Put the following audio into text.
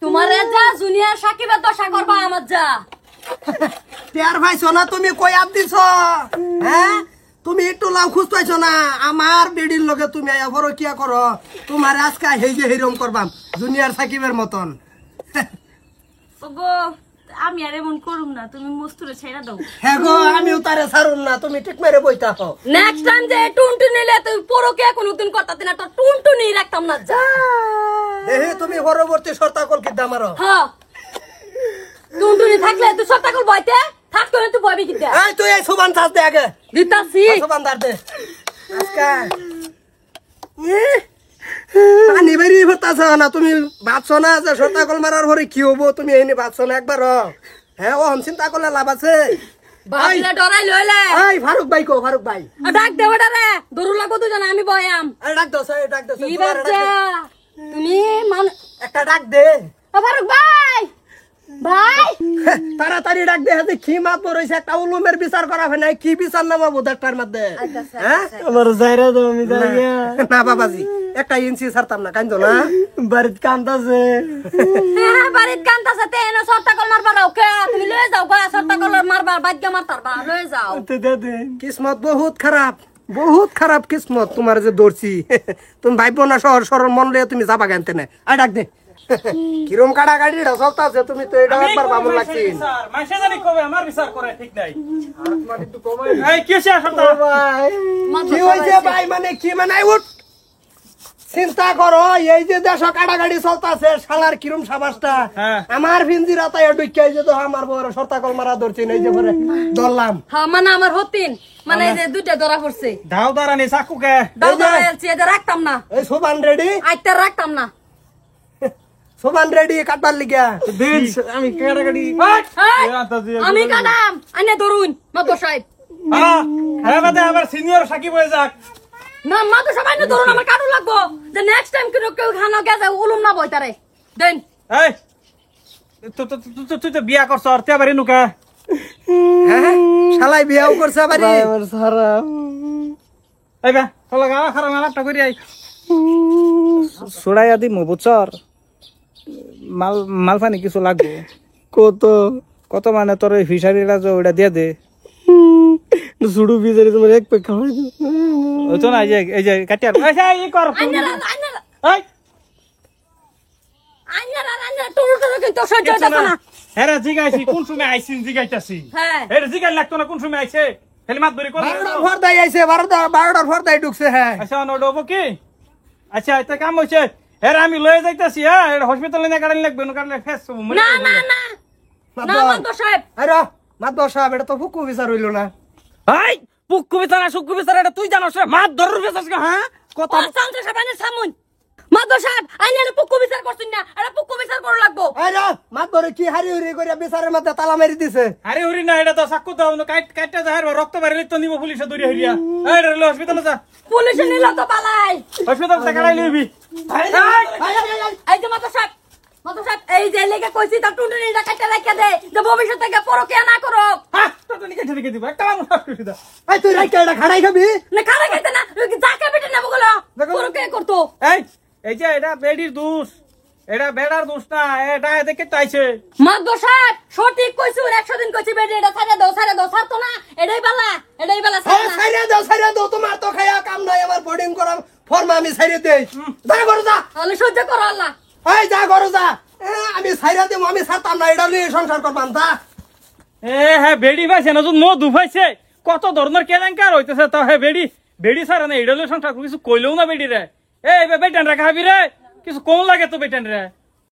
তোমার যা জুনিয়র সাকিবের দশা করবা আমার যা টের পাইছো না তুমি কই আপ দিছ হ্যাঁ তুমি একটু লাভ খুঁজ পাইছো না আমার বেডির লগে তুমি আয়া বড় কিয়া করো তোমার আজকে হেই যে হেরম করবাম জুনিয়র সাকিবের মতন ওগো আমি আর এমন করুম না তুমি মস্তুরে ছেড়ে দাও হ্যাঁ গো আমিও তারে ছাড়ুম না তুমি ঠিক মেরে বইতা হও নেক্সট টাইম যে টুনটু নিলে তুই পরকে কোনদিন করতাতে না তো টুনটু নি রাখতাম না যা দেহি তুমি পরবর্তী শর্তাকল কি দামারো হ্যাঁ টুনটু নি থাকলে তুই সত্তাকল বইতে থাকতো না তুই বইবি কি দে এই তুই এই সুবান থাস দে আগে দিতাছি সুবান দার দে আজকে পানি বেরি হতাছ না তুমি ভাবছো না যে শর্তাকল মারার পরে কি হবো তুমি এনে ভাবছো না একবার হ্যাঁ ও চিন্তা করলে লাভ আছে বাবলা ডরাই লইলে এই ফারুক ভাই কো ফারুক ভাই ডাক দে ওটা রে দরু লাগো তুই জানা আমি বয়াম এই ডাক দো সেই ডাক দো কি বাচ্চা তুমি মান একটা ডাক দে ফারুক ভাই ভাই তাড়াতাড়ি ডাক দে হাতে কি মাত রইছে একটা উলুমের বিচার করা হয় নাই কি বিচার নামা বোধাটার মধ্যে হ্যাঁ আমার যাইরা তো আমি যাইয়া না বাবাজি একটা ইঞ্চি ছাড়তাম না কাইন্দো না বাড়িতে কান্দাছে হ্যাঁ বাড়িত কান্তাছে তে না সত্তাকল মারবা ওকে তুমি লয়ে যাও গা সত্তাকল মারবা ভাগ্য মারতারবা লয়ে যাও তো দে দে কিসমত বহুত খারাপ কিসমত তোমার যে দৌড়ছি তুমি ভাইব না শহর সরল মন লয়ে তুমি যাবা গানতে না আই ডাক দে কিরম কাটা গাড়ি চলতে আছে তুমি তো এটা একবার বাবুল লাগছি মাসে জানি কবে আমার বিচার করে ঠিক নাই এই কি হইছে আসলে ভাই কি হইছে ভাই মানে কি মানে উঠ চিন্তা করো এই যে দেশ কাটা গাড়ি চলতেছে শালার কিরম সাবাসটা আমার ভিঞ্জিরা তাই ঢুকিয়ে যে তো আমার বড় শর্তাকল মারা ধরছি এই যে পরে ধরলাম হ্যাঁ মানে আমার হতিন মানে এই যে দুইটা ধরা পড়ছে ধাও দাঁড়ানি চাকুকে দাও দাও চেয়ে রাখতাম না এই সোবান রেডি আইতে রাখতাম না সোবান রেডি কাটবার লিগা দিন আমি কেড়া গাড়ি আমি কাটাম আনে ধরুন মাতো সাহেব হ্যাঁ বাদে আবার সিনিয়র সাকিব হয়ে যাক না মাতো সবাই না ধরুন আমার কাটু লাগবো যে নেক্সট টাইম কেউ খানো গেছে উলুম না বইতারে দেন এই তুই তো বিয়া করছ আর তে বাড়ি নুকা হ্যাঁ শালাই বিয়াও করছে বাড়ি আমার সারা এই বে চলো গা খারাপ আলাপটা করি আই ছড়াইয়া দিমু বুঝছর মাল পানি কিছু লাগবে কত কত মানে তোর ওই ফিশারিটা যে ওটা দিয়ে দে শুধু ফিশারি তোমার এক পেক খাওয়াই ওই তো না এই যে কাটিয়ার এই কর আইনারা এই আইনারা টুরু কিন্তু সহ্য হতো না হ্যাঁ জিগাইছি কোন সময় আইছিন জিগাইতাছি হ্যাঁ এটা জিগাই লাগতো না কোন সময় আইছে খালি মাত ধরে কর 12টার পর্দায় আইছে 12টার পর্দায় ঢুকছে হ্যাঁ আচ্ছা নডবো কি আচ্ছা এটা কাম হইছে হ্যাঁ আমি লয়ে যাইতাছি হ্যাঁ এটা হসপিটালে না গাড়ি লাগবে না কাটলে ফেস না না না না মাতো সাহেব আরে মাত সাহেব এটা তো ফুকু বিচার হইল না এই পুক্কু বিচারা সুক্কু বিচারা এটা তুই জানোস রে মাত ধরর বেচাস হ্যাঁ কথা শান্ত সাবানে সামুন মাতো সাহেব আইনারে পুকু বিচার করছিন না এটা পুকু বিচার করা লাগবো আরে মাত ধরে কি হারি হুরি করে বিচারের মধ্যে তালা মেরে দিছে আরে হরি না এটা তো সাক্কু দাও কাটটা যাহার রক্ত বাইরে তো নিব পুলিশে দৌড়ি হইয়া এই রে হসপিটালে যা পুলিশে নিল তো পালাই হসপিটাল থেকে কাড়াই লইবি এই যে মাতো সাহেব এই যে লেগে কইছি তা টুনটুনিটা কাটতে রাখা দে যে ভবিষ্যৎ থেকে পরকিয়া না করো হ্যাঁ তো নিকে ঠেকে দিব একটা মানুষ করে দাও এই তুই রাইকা এটা খাড়াই খাবি না খারাপ খাইতে না যাকে বেটে নেবো গুলো পরকিয়া করতো এই যে এটা বেডির দোষ এটা বেড়ার দোষ না এটা দেখে চাইছে মাতো সাহেব সঠিক কইছি 100 দিন কইছি বেটে এটা ছাড়া দাও ছাড়তো না এটাই বালা ছাইরা দাও তোমার তো খায়া কাম নাই আমার বোর্ডিং করার ফর্ম আমি ছাইরে দেই যা করো যা তাহলে সহ্য করো আল্লাহ এই যা করো যা আমি ছাইরা দেব আমি ছাড়তাম না এটা নিয়ে সংসার করবাম যা হ্যাঁ বেডি ভাইছে না মধু ভাইছে কত ধরনের কেলেঙ্কার হইতেছে তো হ্যাঁ বেডি ছাড়া না এটা সংসার কিছু কইলেও না বেডি রে এই বেটান রে খাবি রে কিছু কম লাগে তো বেটান রে